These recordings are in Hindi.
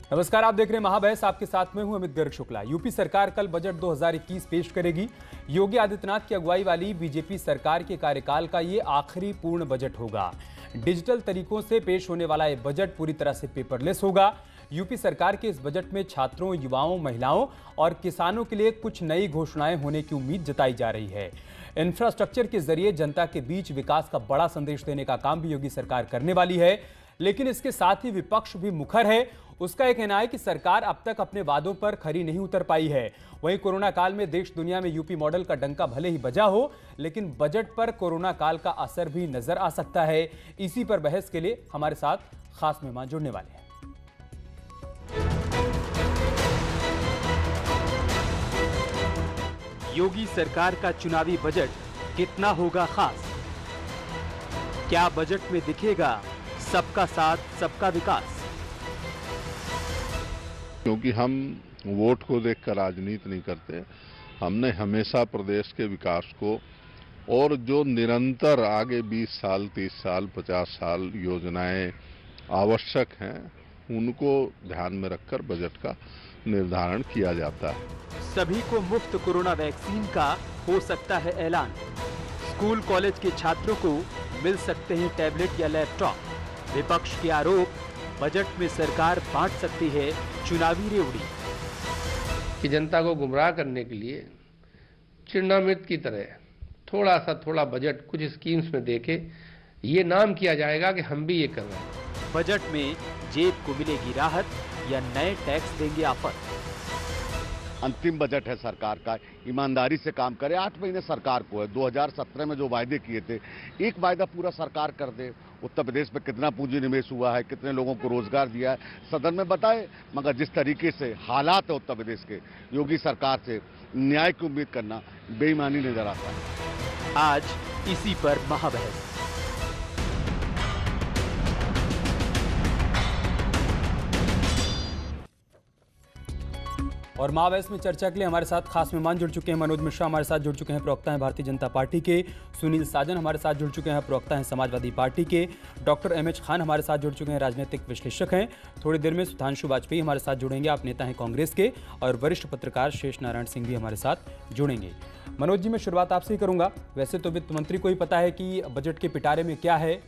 नमस्कार, आप देख रहे हैं महाबहस। आपके साथ में हूं अमित गर्ग शुक्ला। यूपी सरकार कल बजट 2021 पेश करेगी। योगी आदित्यनाथ की अगुवाई वाली बीजेपी सरकार के कार्यकाल का ये आखिरी पूर्ण बजट होगा। डिजिटल तरीकों से पेश होने वाला ये बजट पूरी तरह से पेपरलेस होगा। यूपी सरकार के इस बजट में छात्रों, युवाओं, महिलाओं और किसानों के लिए कुछ नई घोषणाएं होने की उम्मीद जताई जा रही है। इंफ्रास्ट्रक्चर के जरिए जनता के बीच विकास का बड़ा संदेश देने का काम भी योगी सरकार करने वाली है, लेकिन इसके साथ ही विपक्ष भी मुखर है। उसका यह कहना है कि सरकार अब तक अपने वादों पर खरी नहीं उतर पाई है। वहीं कोरोना काल में देश दुनिया में यूपी मॉडल का डंका भले ही बजा हो, लेकिन बजट पर कोरोना काल का असर भी नजर आ सकता है। इसी पर बहस के लिए हमारे साथ खास मेहमान जुड़ने वाले हैं। योगी सरकार का चुनावी बजट कितना होगा खास? क्या बजट में दिखेगा सबका साथ, सबका विकास? क्योंकि हम वोट को देखकर राजनीति नहीं करते। हमने हमेशा प्रदेश के विकास को और जो निरंतर आगे 20 साल, 30 साल, 50 साल योजनाएं आवश्यक हैं, उनको ध्यान में रखकर बजट का निर्धारण किया जाता है। सभी को मुफ्त कोरोना वैक्सीन का हो सकता है ऐलान। स्कूल कॉलेज के छात्रों को मिल सकते हैं टैबलेट या लैपटॉप। विपक्ष के आरोप, बजट में सरकार बांट सकती है चुनावी रेवड़ी। कि जनता को गुमराह करने के लिए चिन्नामृत की तरह थोड़ा बजट कुछ स्कीम्स में देके ये नाम किया जाएगा कि हम भी ये कर रहे हैं। बजट में जेब को मिलेगी राहत या नए टैक्स देंगे आफत? अंतिम बजट है सरकार का, ईमानदारी से काम करे। 8 महीने सरकार को है। 2017 में जो वायदे किए थे, एक वायदा पूरा सरकार कर दे। उत्तर प्रदेश में कितना पूंजी निवेश हुआ है, कितने लोगों को रोजगार दिया है, सदन में बताए। मगर जिस तरीके से हालात है उत्तर प्रदेश के, योगी सरकार से न्याय की उम्मीद करना बेईमानी नजर आता है। आज इसी पर महाबहस। और महाबहस में चर्चा के लिए हमारे साथ खास मेहमान जुड़ चुके हैं। मनोज मिश्रा हमारे साथ जुड़ चुके हैं, प्रवक्ता हैं भारतीय जनता पार्टी के। सुनील साजन हमारे साथ जुड़ चुके हैं, प्रवक्ता हैं समाजवादी पार्टी के। डॉक्टर एमएच खान हमारे साथ जुड़ चुके हैं, राजनीतिक विश्लेषक हैं। थोड़ी देर में सुधांशु वाजपेयी हमारे साथ जुड़ेंगे, आप नेता हैं कांग्रेस के। और वरिष्ठ पत्रकार शेष नारायण सिंह भी हमारे साथ जुड़ेंगे। मनोज जी, मैं शुरुआत आपसे ही करूंगा। वैसे तो वित्त मंत्री को ही पता है कि बजट के पिटारे में क्या है,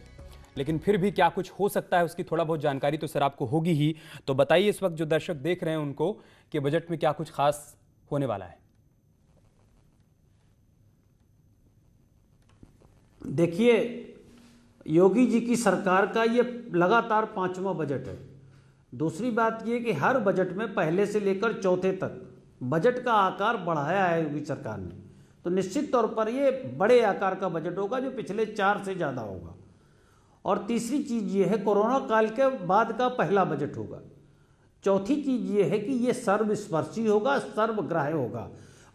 लेकिन फिर भी क्या कुछ हो सकता है उसकी थोड़ा बहुत जानकारी तो सर आपको होगी ही। तो बताइए इस वक्त जो दर्शक देख रहे हैं उनको कि बजट में क्या कुछ खास होने वाला है। देखिए, योगी जी की सरकार का ये लगातार 5वां बजट है। दूसरी बात ये कि हर बजट में पहले से लेकर चौथे तक बजट का आकार बढ़ाया है योगी सरकार ने। तो निश्चित तौर पर ये बड़े आकार का बजट होगा, जो पिछले 4 से ज़्यादा होगा। और तीसरी चीज़ ये है, कोरोना काल के बाद का पहला बजट होगा। चौथी चीज़ ये है कि ये सर्वस्पर्शी होगा, सर्वग्राही होगा।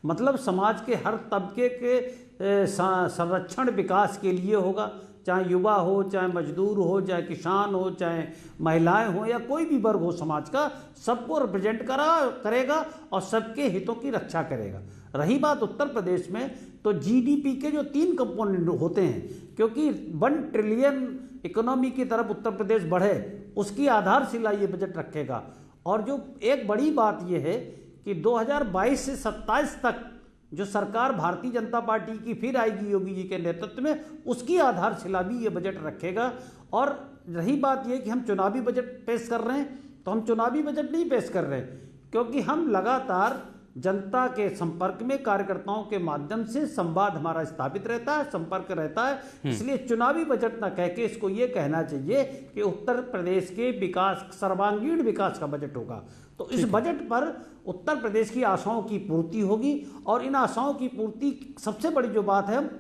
मतलब समाज के हर तबके के संरक्षण विकास के लिए होगा। चाहे युवा हो, चाहे मजदूर हो, चाहे किसान हो, चाहे महिलाएं हो, या कोई भी वर्ग हो समाज का, सबको रिप्रेजेंट करेगा और सबके हितों की रक्षा करेगा। रही बात उत्तर प्रदेश में, तो जीडीपी के जो 3 कंपोनेंट होते हैं, क्योंकि 1 ट्रिलियन इकोनॉमी की तरफ उत्तर प्रदेश बढ़े, उसकी आधारशिला ये बजट रखेगा। और जो एक बड़ी बात ये है कि 2022 से 27 तक जो सरकार भारतीय जनता पार्टी की फिर आएगी योगी जी के नेतृत्व में, उसकी आधारशिला भी ये बजट रखेगा। और रही बात ये कि हम चुनावी बजट पेश कर रहे हैं, तो हम चुनावी बजट नहीं पेश कर रहे हैं, क्योंकि हम लगातार जनता के संपर्क में, कार्यकर्ताओं के माध्यम से संवाद हमारा स्थापित रहता है, संपर्क रहता है। इसलिए चुनावी बजट ना कह के इसको ये कहना चाहिए कि उत्तर प्रदेश के विकास, सर्वांगीण विकास का बजट होगा। तो इस बजट पर उत्तर प्रदेश की आशाओं की पूर्ति होगी। और इन आशाओं की पूर्ति, सबसे बड़ी जो बात है, हम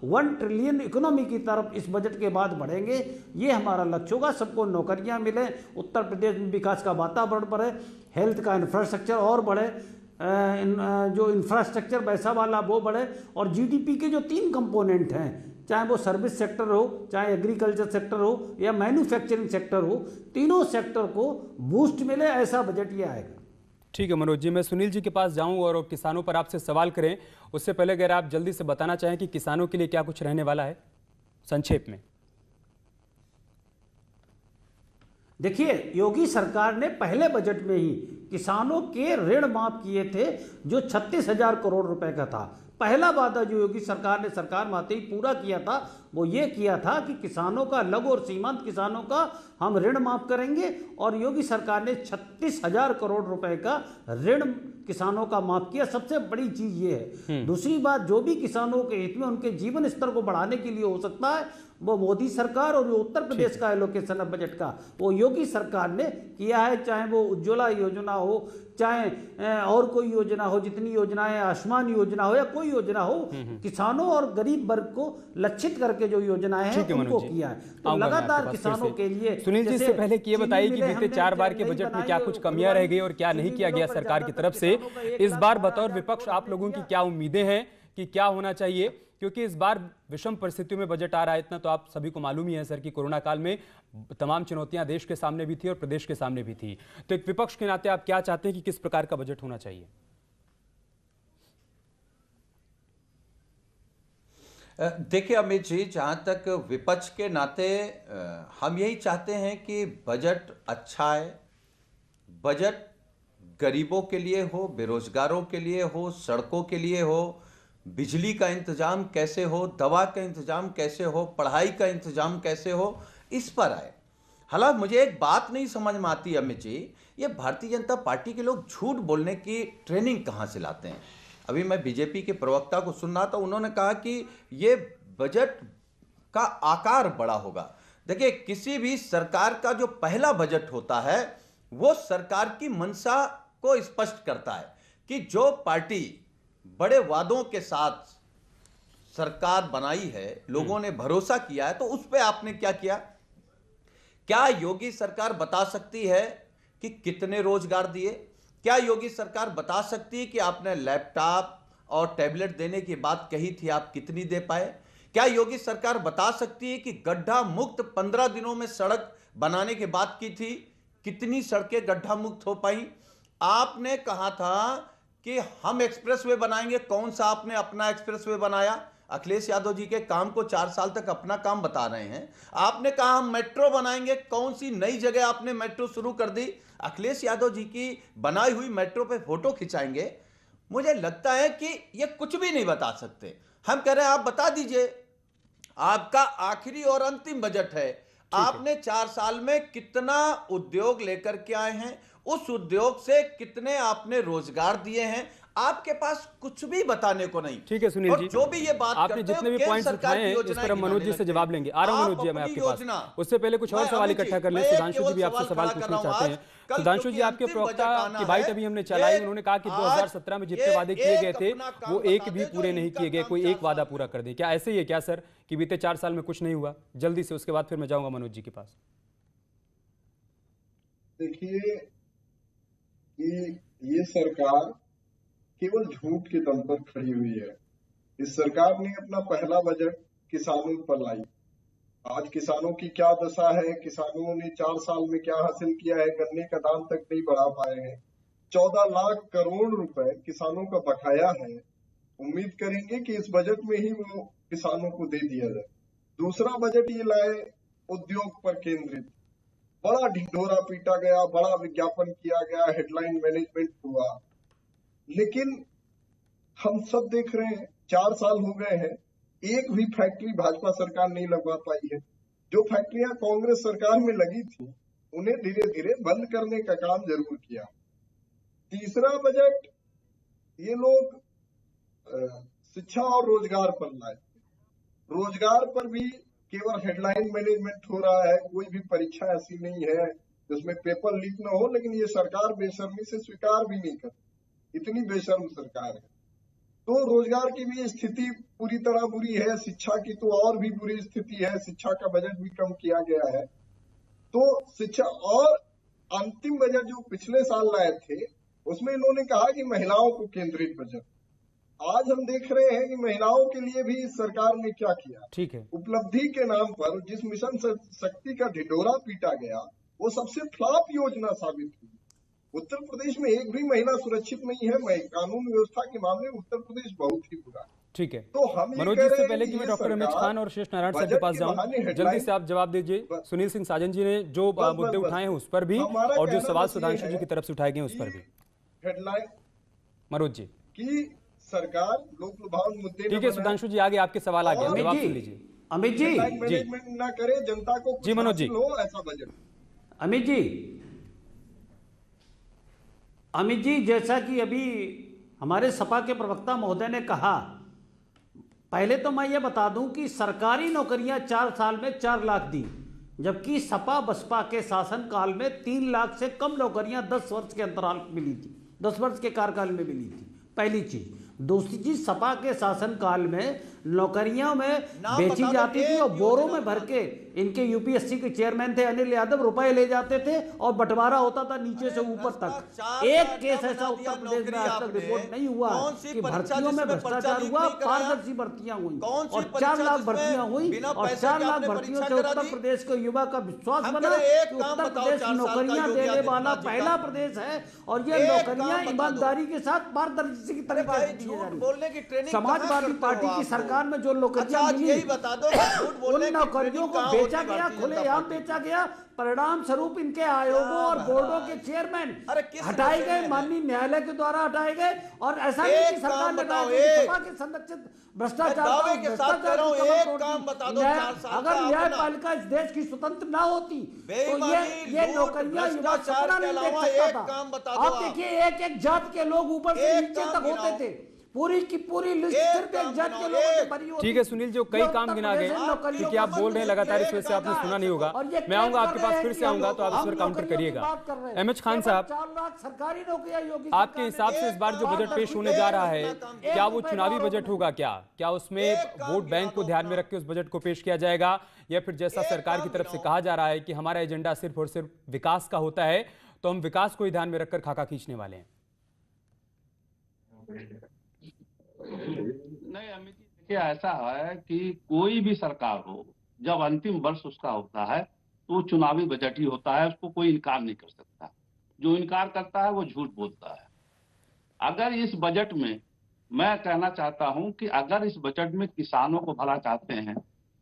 1 ट्रिलियन इकोनॉमी की तरफ इस बजट के बाद बढ़ेंगे। ये हमारा लक्ष्य होगा। सबको नौकरियां मिले, उत्तर प्रदेश में विकास का वातावरण बढ़े, हेल्थ का इंफ्रास्ट्रक्चर और बढ़े, जो इंफ्रास्ट्रक्चर वैसा वाला वो बढ़े। और जीडीपी के जो 3 कंपोनेंट हैं, चाहे वो सर्विस सेक्टर हो, चाहे एग्रीकल्चर सेक्टर हो, या मैन्युफैक्चरिंग सेक्टर हो, तीनों सेक्टर को बूस्ट मिले, ऐसा बजट ये आएगा। ठीक है मनोज जी, मैं सुनील जी के पास जाऊं और किसानों पर आपसे सवाल करें। उससे पहले अगर आप जल्दी से बताना चाहें कि किसानों के लिए क्या कुछ रहने वाला है संक्षेप में। देखिए, योगी सरकार ने पहले बजट में ही किसानों के ऋण माफ किए थे जो 36,000 करोड़ रुपए का था। पहला वादा जो योगी सरकार ने सरकार में आते ही पूरा किया था वो ये किया था कि किसानों का, लघु और सीमांत किसानों का हम ऋण माफ करेंगे, और योगी सरकार ने 36,000 करोड़ रुपए का ऋण किसानों का माफ किया। सबसे बड़ी चीज ये है। दूसरी बात, जो भी किसानों के हित में उनके जीवन स्तर को बढ़ाने के लिए हो सकता है वो मोदी सरकार और जो उत्तर प्रदेश का एलोकेशन है बजट का वो योगी सरकार ने किया है। चाहे वो उज्ज्वला योजना हो, चाहे और कोई योजना हो, जितनी योजनाएं, आयुष्मान योजना हो या कोई योजना हो, किसानों और गरीब वर्ग को लक्षित करके जो योजनाएं हैं उनको किया है। तो लगातार किसानों के लिए। सुनील जी, इससे पहले कि ये बताइए कि बीते 4 बार के बजट में क्या कुछ कमियां रह गई और क्या नहीं किया गया सरकार की तरफ से। इस बार बतौर विपक्ष आप लोगों की क्या उम्मीदें हैं कि क्या होना चाहिए, क्योंकि इस बार विषम परिस्थितियों में बजट आ रहा है। इतना तो आप सभी को मालूम ही है सर कि कोरोना काल में तमाम चुनौतियां देश के सामने भी थी और प्रदेश के सामने भी थी। तो एक विपक्ष के नाते आप क्या चाहते हैं कि किस प्रकार का बजट होना चाहिए? देखिए अमित जी, जहां तक विपक्ष के नाते हम यही चाहते हैं कि बजट अच्छा है, बजट गरीबों के लिए हो, बेरोजगारों के लिए हो, सड़कों के लिए हो, बिजली का इंतजाम कैसे हो, दवा का इंतजाम कैसे हो, पढ़ाई का इंतजाम कैसे हो, इस पर आए। हालांकि मुझे एक बात नहीं समझ में आती अमित जी, ये भारतीय जनता पार्टी के लोग झूठ बोलने की ट्रेनिंग कहाँ से लाते हैं। अभी मैं बीजेपी के प्रवक्ता को सुन रहा था, उन्होंने कहा कि ये बजट का आकार बड़ा होगा। देखिए, किसी भी सरकार का जो पहला बजट होता है वो सरकार की मंशा को स्पष्ट करता है कि जो पार्टी बड़े वादों के साथ सरकार बनाई है, लोगों ने भरोसा किया है, तो उस पे आपने क्या किया। क्या योगी सरकार बता सकती है कि कितने रोजगार दिए? क्या योगी सरकार बता सकती है कि आपने लैपटॉप और टैबलेट देने की बात कही थी, आप कितनी दे पाए? क्या योगी सरकार बता सकती है कि गड्ढा मुक्त 15 दिनों में सड़क बनाने की बात की थी, कितनी सड़कें गड्ढा मुक्त हो पाई? आपने कहा था कि हम एक्सप्रेसवे बनाएंगे, कौन सा आपने अपना एक्सप्रेसवे बनाया? अखिलेश यादव जी के काम को 4 साल तक अपना काम बता रहे हैं। आपने कहा हम मेट्रो बनाएंगे, कौन सी नई जगह आपने मेट्रो शुरू कर दी? अखिलेश यादव जी की बनाई हुई मेट्रो पे फोटो खिंचाएंगे। मुझे लगता है कि ये कुछ भी नहीं बता सकते। हम कह रहे हैं आप बता दीजिए, आपका आखिरी और अंतिम बजट है, आपने 4 साल में कितना उद्योग लेकर के आए हैं, उस उद्योग से कितने आपने रोजगार दिए हैं, आपके पास कुछ भी बताने को नहीं। ठीक है सुनील जी, जो भी ये बात आपने जितने भी पॉइंट्स उठाए हैं इस पर हम मनोज जी से जवाब लेंगे। आ रहा हूं मनोज जी, मैं आपके पास। उससे पहले कुछ और सवाल इकट्ठा कर लें। सुधांशु जी भी आपसे सवाल पूछना चाहते हैं। सुधांशु जी, आपके प्रवक्ता की बाइट अभी हमने चलाई, उन्होंने कहा कि 2017 में जितने वादे किए गए थे वो एक भी पूरे नहीं किए गए, कोई एक वादा पूरा कर दे। क्या ऐसे ही है क्या सर कि बीते 4 साल में कुछ नहीं हुआ? जल्दी से, उसके बाद फिर मैं जाऊंगा मनोज जी के पास। देखिए, ये सरकार केवल झूठ के दम पर खड़ी हुई है। इस सरकार ने अपना पहला बजट किसानों पर लाई। आज किसानों की क्या दशा है, किसानों ने 4 साल में क्या हासिल किया है, गन्ने का दाम तक नहीं बढ़ा पाए हैं। 14 लाख करोड़ रुपए किसानों का बकाया है। उम्मीद करेंगे कि इस बजट में ही वो किसानों को दे दिया जाए। दूसरा बजट ये लाए उद्योग पर केंद्रित, बड़ा ढिंढोरा पीटा गया, बड़ा विज्ञापन किया गया, हेडलाइन मैनेजमेंट हुआ, लेकिन हम सब देख रहे हैं 4 साल हो गए हैं, एक भी फैक्ट्री भाजपा सरकार नहीं लगवा पाई है। जो फैक्ट्रियां कांग्रेस सरकार में लगी थी उन्हें धीरे धीरे बंद करने का काम जरूर किया। तीसरा बजट ये लोग शिक्षा और रोजगार पर लाए। रोजगार पर भी केवल हेडलाइन मैनेजमेंट हो रहा है, कोई भी परीक्षा ऐसी नहीं है जिसमें पेपर लीक न हो, लेकिन ये सरकार बेशर्मी से स्वीकार भी नहीं करती, इतनी बेशर्म सरकार है। तो रोजगार की भी स्थिति पूरी तरह बुरी है, शिक्षा की तो और भी बुरी स्थिति है, शिक्षा का बजट भी कम किया गया है। तो शिक्षा और अंतिम बजट जो पिछले साल लाए थे उसमें इन्होंने कहा कि महिलाओं को केंद्रित बजट। आज हम देख रहे हैं कि महिलाओं के लिए भी इस सरकार ने क्या किया। ठीक है, उपलब्धि के नाम पर जिस मिशन शक्ति का ढिंढोरा पीटा गया वो सबसे फ्लॉप योजना साबित हुई। उत्तर प्रदेश में एक भी महिला सुरक्षित नहीं है। कानून व्यवस्था के मामले में उत्तर प्रदेश बहुत ही बुरा है। ठीक है तो हम ये मनोज कह जी, रहे इससे हैं पहले कि कि मैं ये डॉक्टर रमेश सरकार खान और शेष नारायण सर के बजट पास के जाऊं, बहाने जल्दी हेडलाइन से आप जवाब दीजिए। सुनील सिंह साजन जी ने जो बस मुद्दे बस उठाए हैं बस उस पर भी, हमारा और जो कहना सवाल बस ये सुधांशु जी है की तरफ से उठाए गए हैं उस पर कि भी। हेडलाइन मनोज जी, की सरकार लोक लुभावन मुद्दे ठीक न है बनाए सुधांशु जी, आगे आपके सवाल आ गए, और जवाब अमित सुन जी, लीजिए। अमित जी, हेडलाइन जी मैनेजमेंट ना करे, जनता को जी कुछ मनोज जी, हासिल हो ऐसा बजट। अमित जी, अमित जी, जैसा कि अभी हमारे सपा के प्रवक्ता महोदय ने कहा, पहले तो मैं ये बता दूं कि सरकारी नौकरियां 4 साल में 4 लाख दी, जबकि सपा बसपा के शासनकाल में 3 लाख से कम नौकरियां 10 वर्ष के अंतराल मिली थी, 10 वर्ष के कार्यकाल में मिली थी। पहली चीज। दूसरी चीज, सपा के शासनकाल में नौकरियों में बेची जाती थी और बोरों में भर के, इनके यूपीएससी के चेयरमैन थे अनिल यादव, रुपए ले जाते थे और बंटवारा होता था नीचे से ऊपर तक। एक केस ऐसा उत्तर प्रदेश में आज तक रिपोर्ट नहीं हुआ कि भर्तियों में भ्रष्टाचार हुआ, पारदर्शी भर्तियां हुई और 4 लाख भर्तियां हुई और 4 लाख भर्तियों से उत्तर प्रदेश के युवा का विश्वास बना कि उत्तर प्रदेश नौकरियां देने वाला पहला प्रदेश है और ये नौकरियां ईमानदारी के साथ पारदर्शी की तरह समाजवादी पार्टी की सरकार में जो नौकरियां मिली, उन नौकरियों को बेचा गया, खुलेआम बेचा गया। परिणाम स्वरूप इनके आयोगों और बोर्डों के चेयरमैन हटाए गए, माननीय न्यायालय के द्वारा हटाए गए। और ऐसा नहीं कि सरकार ने कहा कि सपा के संरक्षित भ्रष्टाचार अगर न्यायपालिका इस देश की स्वतंत्र ना होती तो ये नौकरियां युवा सपना नहीं देख सकता था। आप देखिए, एक एक जात के लोग ऊपर से नीचे तक होते थे, पूरी की पूरी लिस्ट सिर्फ एक जात के लोगों से भरी होती। ठीक है सुनील, जो कई काम गिना गए, क्योंकि आप बोल रहे हैं लगातार, इस वजह से आपने सुना नहीं होगा। मैं आऊंगा आपके पास, फिर से आऊंगा तो आप इस पर काउंटर करिएगा। एमएच खान साहब, सरकारी नौकरियां आपके हिसाब से इस बार जो बजट पेश होने जा रहा है, क्या वो चुनावी बजट होगा? क्या उसमें वोट बैंक को ध्यान में रख के उस बजट को पेश किया जाएगा, या फिर जैसा सरकार की तरफ से कहा जा रहा है कि हमारा एजेंडा सिर्फ और सिर्फ विकास का होता है, तो हम विकास को ही ध्यान में रखकर खाका खींचने वाले हैं? नहीं अमित जी, देखिए ऐसा है कि कोई भी सरकार हो, जब अंतिम वर्ष उसका होता है तो चुनावी बजट ही होता है, उसको कोई इनकार नहीं कर सकता। जो इनकार करता है वो झूठ बोलता है। अगर इस बजट में, मैं कहना चाहता हूं कि अगर इस बजट में किसानों को भला चाहते हैं,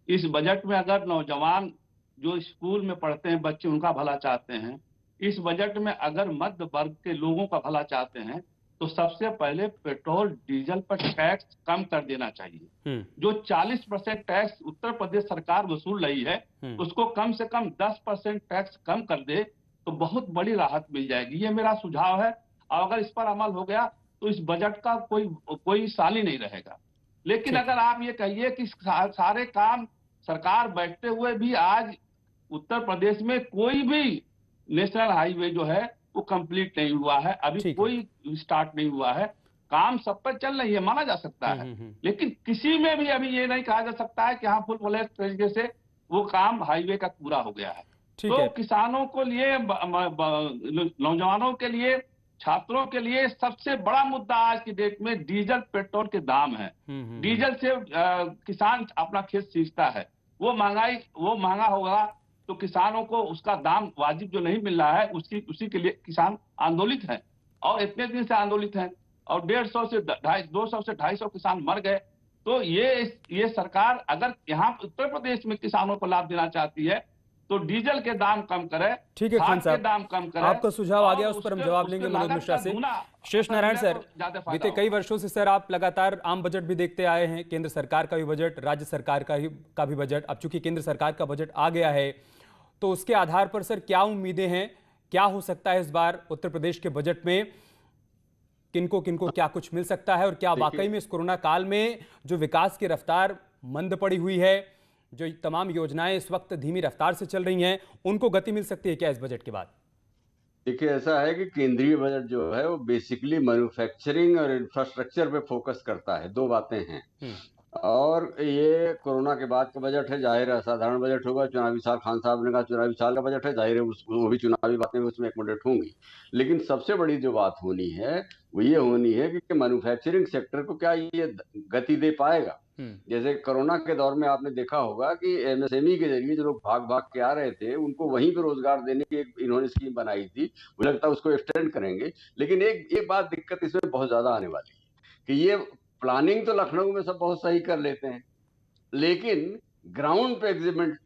इस बजट में अगर नौजवान जो स्कूल में पढ़ते हैं बच्चे उनका भला चाहते हैं, इस बजट में अगर मध्य वर्ग के लोगों का भला चाहते हैं, तो सबसे पहले पेट्रोल डीजल पर टैक्स कम कर देना चाहिए। जो 40% टैक्स उत्तर प्रदेश सरकार वसूल रही है, उसको कम से कम 10% टैक्स कम कर दे तो बहुत बड़ी राहत मिल जाएगी। ये मेरा सुझाव है, और अगर इस पर अमल हो गया तो इस बजट का कोई साल ही नहीं रहेगा। लेकिन अगर आप ये कहिए कि सारे काम सरकार बैठते हुए भी आज उत्तर प्रदेश में कोई भी नेशनल हाईवे जो है वो कंप्लीट नहीं हुआ है, अभी कोई स्टार्ट नहीं हुआ है, काम सब पर चल रही है, माना जा सकता है। लेकिन किसी में भी अभी ये नहीं कहा जा सकता है कि हाँ फुल फ्लैश तरीके से वो काम हाईवे का पूरा हो गया है। तो किसानों को लिए, नौजवानों के लिए, छात्रों के लिए सबसे बड़ा मुद्दा आज की डेट में डीजल पेट्रोल के दाम है। डीजल से किसान अपना खेत सींचता है, वो महंगा होगा तो किसानों को उसका दाम वाजिब जो नहीं मिल रहा है, उसी के लिए किसान आंदोलित हैं और इतने दिन से आंदोलित हैं, और 150 से 200 से 250 किसान मर गए। तो ये सरकार अगर यहाँ उत्तर प्रदेश में किसानों को लाभ देना चाहती है तो डीजल के दाम कम करे, ठीक है खान साहब, दाम कम करे। आपका सुझाव आ गया, उस पर हम जवाब लेंगे मनोज मिश्रा से। शेष नारायण सर, बीते कई वर्षों से सर आप लगातार आम बजट भी देखते आए हैं, केंद्र सरकार का भी बजट, राज्य सरकार का भी बजट। अब चूंकि केंद्र सरकार का बजट आ गया है, तो उसके आधार पर सर क्या उम्मीदें हैं, क्या हो सकता है इस बार उत्तर प्रदेश के बजट में, किनको किनको क्या कुछ मिल सकता है, और क्या वाकई में इस कोरोना काल में जो विकास की रफ्तार मंद पड़ी हुई है, जो तमाम योजनाएं इस वक्त धीमी रफ्तार से चल रही हैं, उनको गति मिल सकती है क्या इस बजट के बाद? देखिए ऐसा है कि केंद्रीय बजट जो है वो बेसिकली मैन्युफैक्चरिंग और इंफ्रास्ट्रक्चर पे फोकस करता है, 2 बातें हैं। और ये कोरोना के बाद का बजट है, जाहिर है साधारण बजट होगा। चुनावी साल, खान साहब ने कहा चुनावी साल का बजट है, जाहिर है वो भी चुनावी बातें उसमें एकोमोडेट होंगी। लेकिन सबसे बड़ी जो बात होनी है वो ये होनी है कि मैन्युफैक्चरिंग सेक्टर को क्या ये गति दे पाएगा। जैसे कोरोना के दौर में आपने देखा होगा कि एमएसएमई के जरिए जो लोग भाग भाग के आ रहे थे उनको वहीं पे रोजगार देने की इन्होंने स्कीम बनाई थी, मुझे लगता है उसको एक्सटेंड करेंगे। लेकिन एक बात दिक्कत इसमें बहुत ज्यादा आने वाली है कि ये प्लानिंग तो लखनऊ में सब बहुत सही कर लेते हैं, लेकिन ग्राउंड पे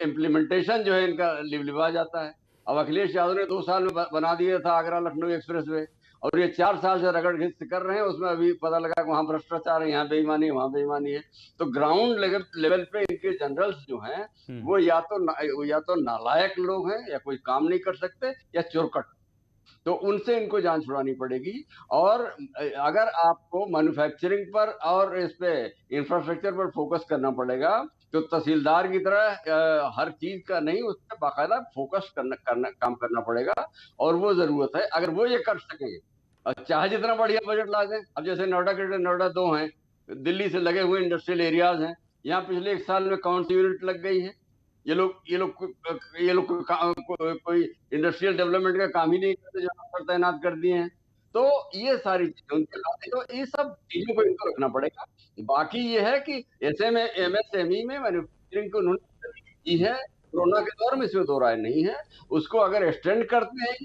इम्प्लीमेंटेशन जो है इनका लिबलिबा जाता है। अब अखिलेश यादव ने 2 साल में बना दिया था आगरा लखनऊ एक्सप्रेसवे, और ये 4 साल से रगड़ घिस कर रहे हैं। उसमें अभी पता लगा कि वहां भ्रष्टाचार है, यहाँ बेईमानी है, वहां बेईमानी है। तो ग्राउंड लेवल पे इनके जनरल्स जो हैं वो या तो नालायक लोग हैं, या कोई काम नहीं कर सकते, या चोरकट। तो उनसे इनको जान छुड़ानी पड़ेगी। और अगर आपको मैन्युफैक्चरिंग पर और इस पे इंफ्रास्ट्रक्चर पर फोकस करना पड़ेगा, तो तहसीलदार की तरह हर चीज का नहीं, उस पर बाकायदा फोकस काम करना पड़ेगा। और वो जरूरत है। अगर वो ये कर सके, चाहे जितना बढ़िया बजट ला दें। अब जैसे नोएडा 2 हैं, दिल्ली से लगे हुए इंडस्ट्रियल एरियाज हैं, यहाँ पिछले 1 साल में कौन सी यूनिट लग गई है? ये लोग कोई इंडस्ट्रियल डेवलपमेंट का काम ही नहीं करते, जो पर तैनात कर दिए हैं। तो ये सारी चीजें उनके लाते, तो ये सब चीजों को इनको रखना पड़ेगा। बाकी ये है कि MSME में मैन्युफैक्चरिंग को उन्होंने की है कोरोना के दौर में, इसमें 2 राय नहीं है। उसको अगर एक्सटेंड करते हैं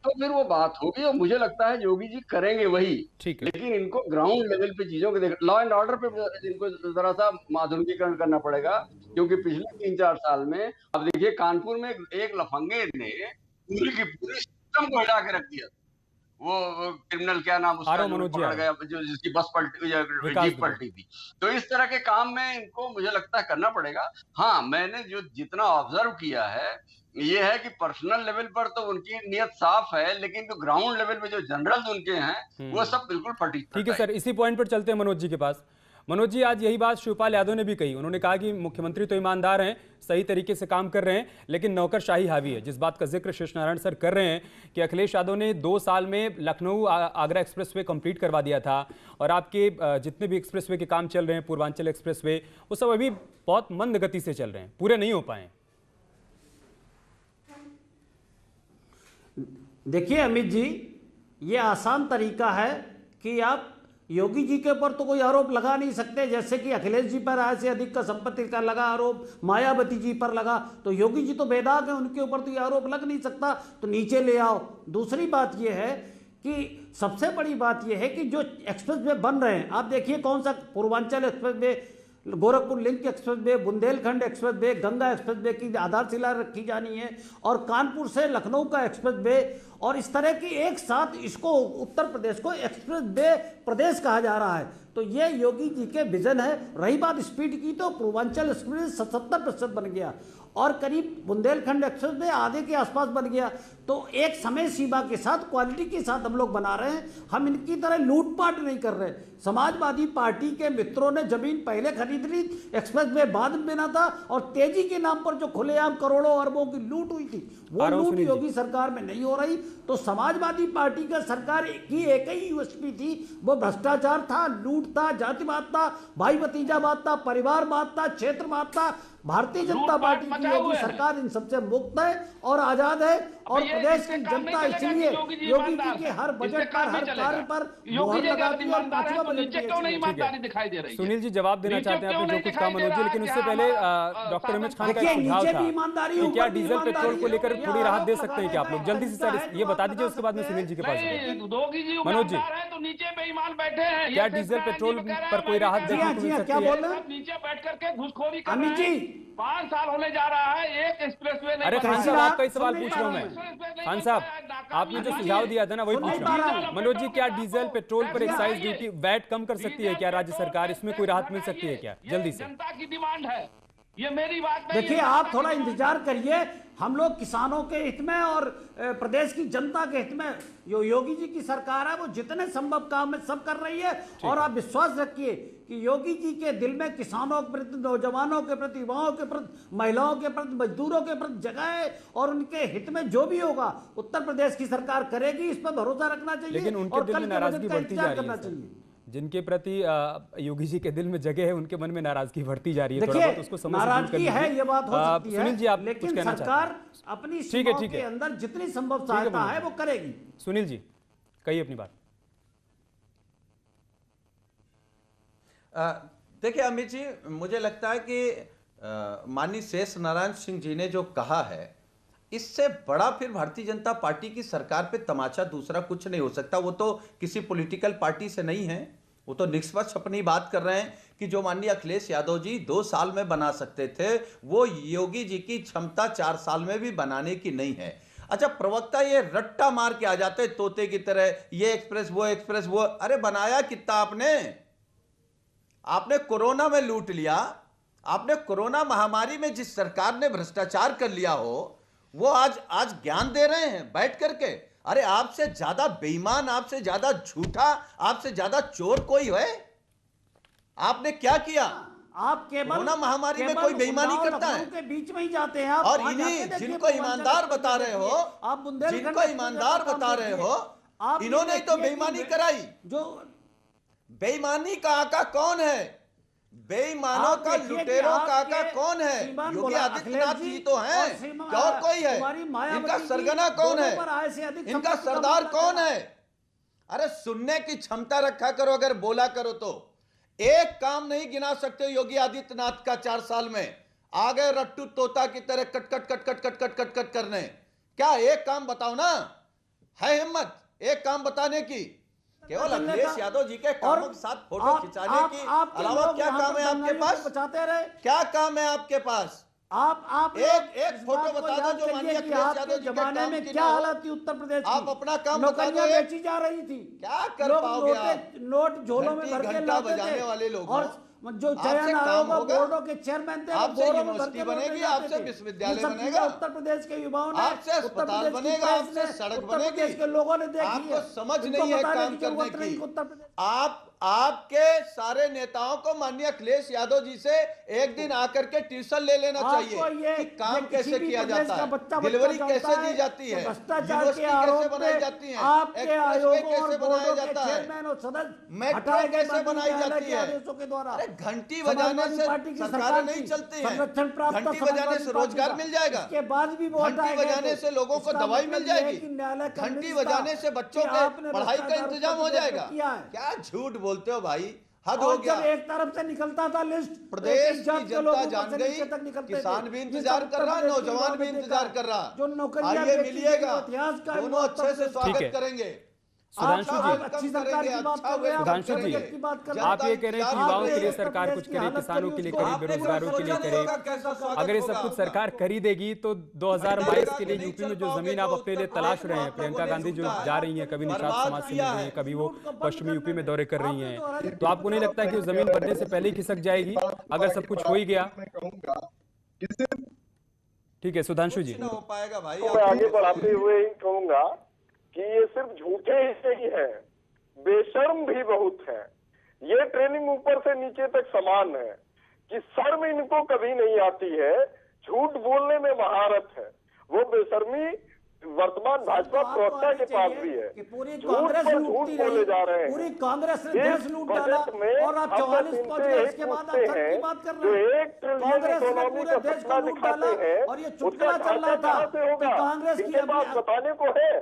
तो फिर वो बात होगी, और मुझे लगता है योगी जी करेंगे वही। लेकिन इनको ग्राउंड लेवल पे चीजों को देख, लॉ एंड ऑर्डर पे इनको जरा सा आधुनिकीकरण करना पड़ेगा। क्योंकि पिछले 3-4 साल में अब देखिए, कानपुर में एक लफंगे ने पूरी की पूरी सिस्टम को हिला के रख दिया। वो क्रिमिनल क्या नाम उसका पकड़ गया, जो जिसकी बस जीप पलटी थी। तो इस तरह के काम में इनको मुझे लगता है करना पड़ेगा। हाँ, मैंने जो जितना ऑब्जर्व किया है ये है कि पर्सनल लेवल पर तो उनकी नियत साफ है, लेकिन जो ग्राउंड लेवल पे जो जनरल्स उनके हैं वो सब बिल्कुल फटी। ठीक है सर, इसी पॉइंट पर चलते हैं मनोज जी के पास। मनोज जी, आज यही बात शिवपाल यादव ने भी कही। उन्होंने कहा कि मुख्यमंत्री तो ईमानदार हैं, सही तरीके से काम कर रहे हैं, लेकिन नौकरशाही हावी है। जिस बात का जिक्र शेषनारायण सर कर रहे हैं कि अखिलेश यादव ने 2 साल में लखनऊ आगरा एक्सप्रेसवे कंप्लीट करवा दिया था, और आपके जितने भी एक्सप्रेसवे के काम चल रहे हैं, पूर्वांचल एक्सप्रेसवे, वो सब अभी बहुत मंद गति से चल रहे हैं, पूरे नहीं हो पाए। देखिए अमित जी, ये आसान तरीका है कि आप योगी जी के ऊपर तो कोई आरोप लगा नहीं सकते। जैसे कि अखिलेश जी पर आय से अधिक का संपत्ति का लगा आरोप, मायावती जी पर लगा, तो योगी जी तो बेदाग है, उनके ऊपर तो ये आरोप लग नहीं सकता, तो नीचे ले आओ। दूसरी बात ये है कि सबसे बड़ी बात ये है कि जो एक्सप्रेसवे बन रहे हैं, आप देखिए कौन सा Purvanchal expressway, Gorakhpur link expressway, Bundelkhand expressway, Ganga expressway की आधारशिला रखी जानी है, और कानपुर से लखनऊ का एक्सप्रेसवे, और इस तरह की एक साथ इसको उत्तर प्रदेश को एक्सप्रेसवे प्रदेश कहा जा रहा है। तो ये योगी जी के विजन है। रही बात स्पीड की, तो पूर्वांचल एक्सप्रेस 77% बन गया, और करीब बुंदेलखंड एक्सप्रेसवे आधे के आसपास बन गया। तो एक समय सीमा के साथ, क्वालिटी के साथ हम लोग बना रहे हैं। हम इनकी तरह लूटपाट नहीं कर रहे। समाजवादी पार्टी के मित्रों ने जमीन पहले खरीद ली, एक्सप्रेसवे बाद में बना था, और तेजी के नाम पर जो खुलेआम करोड़ों अरबों की लूट हुई थी, वो लूट योगी सरकार में नहीं हो रही। तो समाजवादी पार्टी का सरकार की एक ही यूएसपी थी, वो भ्रष्टाचार था, लूट था, जातिवाद था, भाई भतीजावाद था, परिवारवाद था, क्षेत्रवाद था। भारतीय जनता पार्टी की योगी सरकार इन सबसे मुक्त है और आजाद है, और प्रदेश की जनता इसलिए योगी जी के हर बजट पर, हर कार्य पर मोहर लगाती है और 5वां बजट दिखाई दे रही है। सुनील जी जवाब देना चाहते हैं आपने जो कुछ कहा मनोज जी, लेकिन उससे पहले डॉक्टर उमेश खान का एक सुझाव था कि क्या डीजल पेट्रोल को लेकर थोड़ी राहत दे सकते हैं क्या आप लोग? जल्दी से सर ये बता दीजिए, उसके बाद में सुनील जी के पास। मनोज जी, तो नीचे बेईमान बैठे हैं, क्या डीजल पेट्रोल पर कोई राहत देखने को मिल सकती है? नीचे बैठ करके घुसखोरी कर अमित रहे हैं। जी, 5 साल होने जा रहा है, एक एक्सप्रेसवे नहीं। अरे खान साहब, आपका ही सवाल पूछ रहा हूं मैं। खान साहब, आपने जो सुझाव दिया था ना, वही पूछ रहा हूं। मनोज जी, क्या डीजल पेट्रोल पर एक्साइज ड्यूटी वैट कम कर सकती है क्या राज्य सरकार? इसमें कोई राहत मिल सकती है क्या? जल्दी से। जनता की डिमांड है, ये मेरी बात नहीं। देखिए, आप थोड़ा इंतजार करिए। हम लोग किसानों के हित में और प्रदेश की जनता के हित में, जो योगी जी की सरकार है वो जितने संभव काम है सब कर रही है। और आप विश्वास रखिए कि योगी जी के दिल में किसानों के प्रति, नौजवानों के प्रति, युवाओं के प्रति, महिलाओं के प्रति, मजदूरों के प्रति जगह है, और उनके हित में जो भी होगा उत्तर प्रदेश की सरकार करेगी, इस पर भरोसा रखना चाहिए। लेकिन उनके दिल में नाराजगी बढ़ती जा रही है। जिनके प्रति योगी जी के दिल में जगह है, उनके मन में नाराजगी बढ़ती जा रही है। थोड़ा बहुत उसको समझ नाराजगी है, ये बात हो सकती है। सुनील जी, आप लेकिन कुछ कहना सरकार अपनी सीमाओं के अंदर जितनी संभव सहायता है वो करेगी। सुनील जी, कहिए अपनी बात। देखिए अमित जी, मुझे लगता है कि माननीय शेष नारायण सिंह जी ने जो कहा है, इससे बड़ा फिर भारतीय जनता पार्टी की सरकार पे तमाचा दूसरा कुछ नहीं हो सकता। वो तो किसी पॉलिटिकल पार्टी से नहीं है, वो तो निष्पक्ष अपनी बात कर रहे हैं कि जो माननीय अखिलेश यादव जी 2 साल में बना सकते थे, वो योगी जी की क्षमता 4 साल में भी बनाने की नहीं है। अच्छा, प्रवक्ता ये रट्टा मार के आ जाते तोते की तरह, ये एक्सप्रेस वो, अरे बनाया कितना आपने कोरोना में लूट लिया। आपने कोरोना महामारी में जिस सरकार ने भ्रष्टाचार कर लिया हो, वो आज ज्ञान दे रहे हैं बैठ करके। अरे आपसे ज्यादा बेईमान, आपसे ज्यादा झूठा, आपसे ज्यादा चोर कोई है? आपने क्या किया? आप केवल कोरोना महामारी में कोई बेईमानी करता है? के बीच में ही जाते हैं आप। और इन्हीं जिनको ईमानदार बता रहे हो, जिनको ईमानदार बता रहे हो, इन्होंने तो बेईमानी कराई। जो बेईमानी का आका कौन है? बेईमानों का, लुटेरों का आका कौन है? योगी आदित्यनाथ जी तो हैं, और कोई है? इनका सरगना कौन है? इनका सरदार कौन है? अरे सुनने की क्षमता रखा करो, अगर बोला करो तो। एक काम नहीं गिना सकते योगी आदित्यनाथ का 4 साल में। आ गए रट्टू तोता की तरह cut cut cut cut cut cut cut cut करने। क्या एक काम बताओ ना, है हिम्मत एक काम बताने की? केवल अखिलेश यादव जी के कामों के साथ फोटो खिंचाने की अलावा क्या काम है आपके पास? क्या काम है आपके पास? आप एक फोटो बता दो जो माननीय अखिलेश यादव जी के जमाने में क्या हालत थी उत्तर प्रदेश की? आप अपना काम बता दो। बेची जा रही थी, क्या कर पाओगे आप? नोट झोलों में भर के लाते बजाने वाले लोग, और जो चयन आयोग बोर्डों के चेयरमैन थे, आपसे यूनिवर्सिटी बनेगी, आपसे विश्वविद्यालय बनेगा, उत्तर प्रदेश के युवाओं ने, आपसे अस्पताल बनेगा, आपसे सड़क बनेगी, के लोगों ने देखी। आपको समझ नहीं है काम करने की। आपके सारे नेताओं को माननीय अखिलेश यादव जी से एक दिन आकर के ट्यूशन ले लेना चाहिए कि काम कैसे किया जाता है, डिलीवरी कैसे दी जाती है, यूनिवर्सिटी कैसे बनाई जाती है, एक्सप्रेसवे कैसे बनाया जाता है, मेट्रो कैसे बनाई जाती है। अरे घंटी बजाने से सरकारें नहीं चलती हैं, घंटी बजाने से रोजगार मिल जाएगा, घंटी बजाने से लोगों को दवाई मिल जाएगी, घंटी बजाने से बच्चों के पढ़ाई का इंतजाम हो जाएगा। क्या झूठ बोलते हो भाई, हद हो गया। एक तरफ से निकलता था लिस्ट, प्रदेश की जनता जान गई, किसान भी इंतजार कर रहा, नौजवान भी इंतजार कर रहा। जो नौकरियां आइए मिलिएगा, दोनों अच्छे से स्वागत करेंगे। सुधांशु जी, अच्छी सरकार की बात कर रहे हैं, सुधांशु जी, आप ये कह रहे हैं कि युवाओं के लिए सरकार कुछ करे, किसानों के लिए करे, बेरोजगारों के लिए करे। अगर ये सब कुछ सरकार कर ही देगी तो 2022 के लिए यूपी में जो जमीन आप अपने लिए तलाश रहे हैं, प्रियंका गांधी जो जा रही हैं, कभी निषाद समाज से मिल रही हैं, कभी वो पश्चिमी यूपी में दौरे कर रही हैं, तो आपको नहीं लगता कि वो जमीन बनने से पहले ही खिसक जाएगी अगर सब कुछ हो ही गया? ठीक है सुधांशु जी, हो पाएगा भाई। आगे बढ़ाते हुए ही कहूंगा कि ये सिर्फ झूठे ही नहीं है, बेशर्म भी बहुत है। ये ट्रेनिंग ऊपर से नीचे तक समान है कि शर्म इनको कभी नहीं आती है, झूठ बोलने में महारत है। वो बेशर्मी वर्तमान भाजपा प्रवक्ता के पास भी है। झूठ पर झूठ बोले जा रहे हैं। पूरी कांग्रेस ने देश लूट डाला और आप 44 पहुंच गए, इसके बाद आप सच की बात कर रहे हैं। कांग्रेस ने पूरे देश को लूट डाला और ये चुटकुला चल रहा था कि कांग्रेस की बात बताने को है।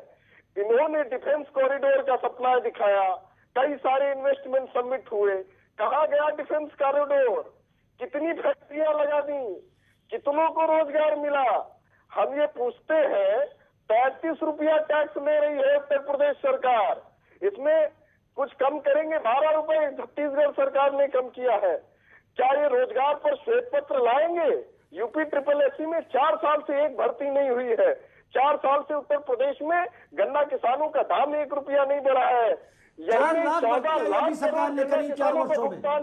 इन्होंने डिफेंस कॉरिडोर का सपना दिखाया, कई सारे इन्वेस्टमेंट सबमिट हुए, कहा गया डिफेंस कॉरिडोर, कितनी फैक्ट्रियां लगा दी, कितनों को रोजगार मिला। हम ये पूछते हैं 35 रुपया टैक्स ले रही है उत्तर प्रदेश सरकार, इसमें कुछ कम करेंगे? 12 रुपए छत्तीसगढ़ सरकार ने कम किया है। क्या ये रोजगार पर श्वेत पत्र लाएंगे? यूपी SSSC में 4 साल से एक भर्ती नहीं हुई है। 4 साल से उत्तर प्रदेश में गन्ना किसानों का दाम 1 रुपया नहीं बढ़ा है। 14 लाख सरकार ने करी 4 वर्षों में, 4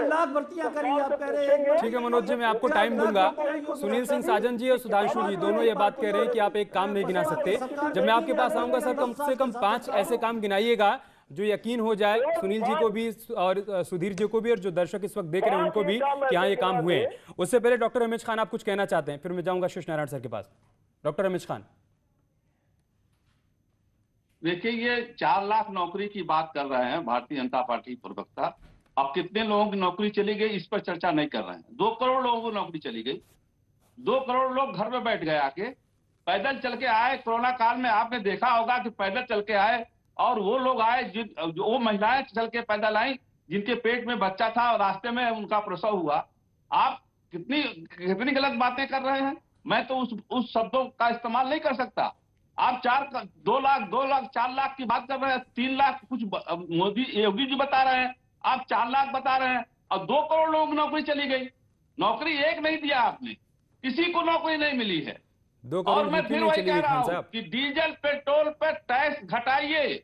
लाख भर्तियां करी। आप कह रहे हैं ठीक है मनोज जी, मैं आपको टाइम दूंगा। सुनील सिंह साजन जी और सुधांशु जी दोनों ये बात कह रहे हैं कि आप एक काम नहीं गिना सकते। जब मैं आपके पास आऊंगा सर, कम से कम 5 ऐसे काम गिनाइएगा जो यकीन हो जाए सुनील जी को भी और सुधीर जी को भी, और जो दर्शक इस वक्त देख रहे हैं उनको भी, कि हाँ ये काम हुए हैं। उससे पहले डॉक्टर रमेश खान आप कुछ कहना चाहते हैं, फिर मैं जाऊंगा शेष नारायण सर के पास। डॉक्टर रमेश खान। देखिए, ये 4 लाख नौकरी की बात कर रहे हैं भारतीय जनता पार्टी प्रवक्ता। अब कितने लोगों की नौकरी चली गई इस पर चर्चा नहीं कर रहे हैं। 2 करोड़ लोगों की नौकरी चली गई, 2 करोड़ लोग घर में बैठ गए, आके पैदल चल के आए। कोरोना काल में आपने देखा होगा कि पैदल चल के आए, और वो लोग आए वो महिलाएं चल के पैदल आई जिनके पेट में बच्चा था और रास्ते में उनका प्रसव हुआ। आप कितनी गलत बातें कर रहे हैं। मैं तो उस शब्दों का इस्तेमाल नहीं कर सकता। आप 2 लाख 4 लाख की बात कर रहे हैं, 3 लाख कुछ योगी जी बता रहे हैं, आप 4 लाख बता रहे हैं, और 2 करोड़ लोगों की नौकरी चली गई। नौकरी एक नहीं दिया आपने, किसी को नौकरी नहीं मिली है। 2 करोड़ और मैं यूपी फिर में वही चली कह गई रहा खान हूं साहब। कि डीजल पेट्रोल पे टैक्स घटाइए,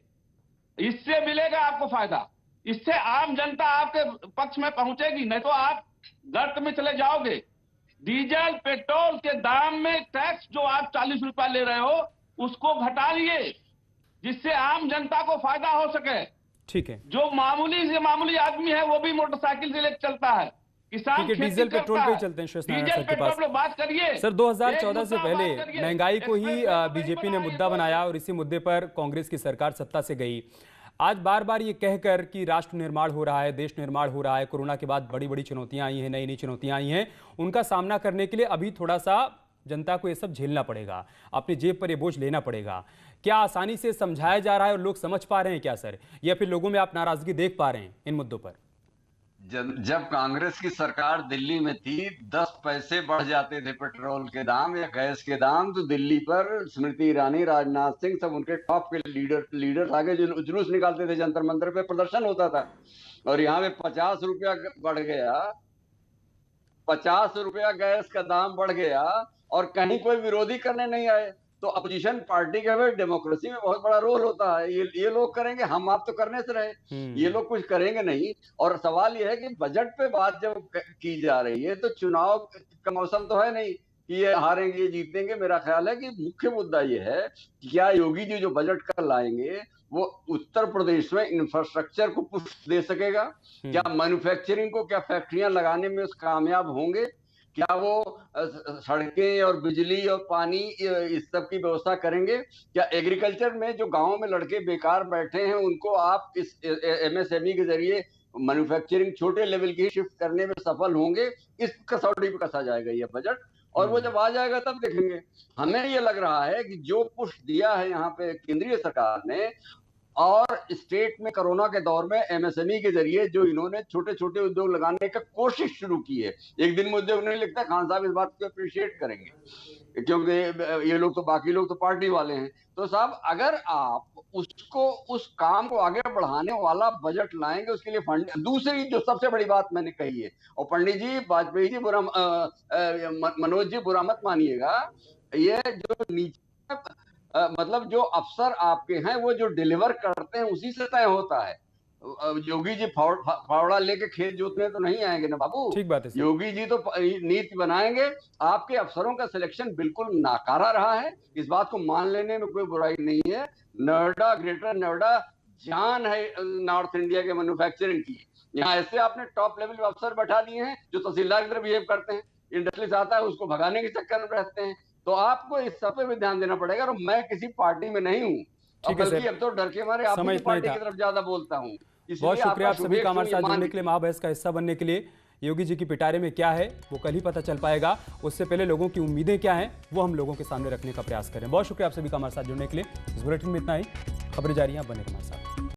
इससे मिलेगा आपको फायदा, इससे आम जनता आपके पक्ष में पहुंचेगी, नहीं तो आप गर्त में चले जाओगे। डीजल पेट्रोल के दाम में टैक्स जो आप 40 रुपया ले रहे हो उसको घटाइए, जिससे आम जनता को फायदा हो सके। ठीक है, जो मामूली से मामूली आदमी है वो भी मोटरसाइकिल से लेकर चलता है, किसान ठीक है, खेती डीजल पेट्रोल करता पे है। चलते हैं शेष नारायण डीजल सर के पेट्रोल पास। पे बात करिए सर 2014 एक से मुद्दा पहले बात करिए। महंगाई को ही एक्सप्रेस वे बीजेपी ने बनाइए, मुद्दा बनाया और इसी मुद्दे पर कांग्रेस की सरकार सत्ता से गई। आज बार बार ये कहकर कि राष्ट्र निर्माण हो रहा है, देश निर्माण हो रहा है, कोरोना के बाद बड़ी बड़ी चुनौतियां आई हैं, नई नई चुनौतियां आई हैं, उनका सामना करने के लिए अभी थोड़ा सा जनता को ये सब झेलना पड़ेगा, अपनी जेब पर ये बोझ लेना पड़ेगा। क्या आसानी से समझाया जा रहा है और लोग समझ पा रहे हैं क्या सर, या फिर लोगों में आप नाराजगी देख पा रहे हैं इन मुद्दों पर? जब कांग्रेस की सरकार दिल्ली में थी, 10 पैसे बढ़ जाते थे पेट्रोल के दाम या गैस के दाम, तो दिल्ली पर स्मृति ईरानी, राजनाथ सिंह, सब उनके टॉप के लीडर्स आगे जो जुलूस निकालते थे, जंतर मंतर पे प्रदर्शन होता था। और यहाँ पे 50 रुपया बढ़ गया, 50 रुपया गैस का दाम बढ़ गया और कहीं कोई विरोधी करने नहीं आए। तो अपोजिशन पार्टी का भी डेमोक्रेसी में बहुत बड़ा रोल होता है। ये लोग करेंगे, हम आप तो करने से रहे, ये लोग कुछ करेंगे नहीं। और सवाल ये है कि बजट पे बात जब की जा रही है तो चुनाव का मौसम तो है नहीं कि ये हारेंगे ये जीतेंगे। मेरा ख्याल है कि मुख्य मुद्दा ये है कि क्या योगी जी जो बजट कर लाएंगे वो उत्तर प्रदेश में इंफ्रास्ट्रक्चर को पुश दे सकेगा, क्या मैन्युफैक्चरिंग को, क्या फैक्ट्रियां लगाने में कामयाब होंगे, क्या वो सड़कें और बिजली और पानी इस सब की व्यवस्था करेंगे, क्या एग्रीकल्चर में जो गांवों में लड़के बेकार बैठे हैं उनको आप इस एमएसएमई के जरिए मैन्युफैक्चरिंग छोटे लेवल की शिफ्ट करने में सफल होंगे। इस कसौटी पे कसा जाएगा ये बजट, और वो जब आ जाएगा तब देखेंगे। हमें ये लग रहा है कि जो पुश दिया है यहाँ पे केंद्रीय सरकार ने और स्टेट में कोरोना के दौर में एमएसएमई के जरिए जो इन्होंने छोटे छोटे उद्योग लगाने का कोशिश शुरू की है, एक दिन में उद्योग नहीं लगता। खान साहब इस बात को अप्रिशिएट करेंगे क्योंकि ये लोग तो, बाकी लोग तो पार्टी वाले हैं। तो साहब अगर आप उसको, उस काम को आगे बढ़ाने वाला बजट लाएंगे, उसके लिए फंड। दूसरी जो सबसे बड़ी बात मैंने कही है, और पंडित जी, वाजपेयी जी, मनोज जी बुरा मत मानिएगा, ये जो नीचे मतलब जो अफसर आपके हैं वो जो डिलीवर करते हैं उसी से तय होता है। योगी जी फावड़ा लेके खेत जोतने तो नहीं आएंगे ना बाबू। ठीक बात है। योगी जी तो नीति बनाएंगे। आपके अफसरों का सिलेक्शन बिल्कुल नाकारा रहा है, इस बात को मान लेने में कोई बुराई नहीं है। नोएडा, ग्रेटर नोएडा जान है नॉर्थ इंडिया के मैन्युफैक्चरिंग की। यहाँ ऐसे आपने टॉप लेवल अफसर बैठा दिए हैं जो तहसीलदार की तरह बिहेव करते हैं, इंडस्ट्री आता है उसको भगाने के चक्कर में रहते हैं। तो आपको इस सब पे भी ध्यान देना पड़ेगा। और मैं किसी पार्टी में नहीं हूँ, बल्कि अब तो डर के मारे आपकी पार्टी की तरफ ज्यादा बोलता हूँ। बहुत शुक्रिया आप सभी का हमारे साथ जुड़ने के लिए, महाबहस का हिस्सा बनने के लिए। योगी जी की पिटारे में क्या है वो कल ही पता चल पाएगा, उससे पहले लोगों की उम्मीदें क्या हैं वो हम लोगों के सामने रखने का प्रयास करें। बहुत शुक्रिया आप सभी का हमारे साथ जुड़ने के लिए। इस बुलेटिन में इतना ही, खबरें जारी हैं, बने हमारे साथ।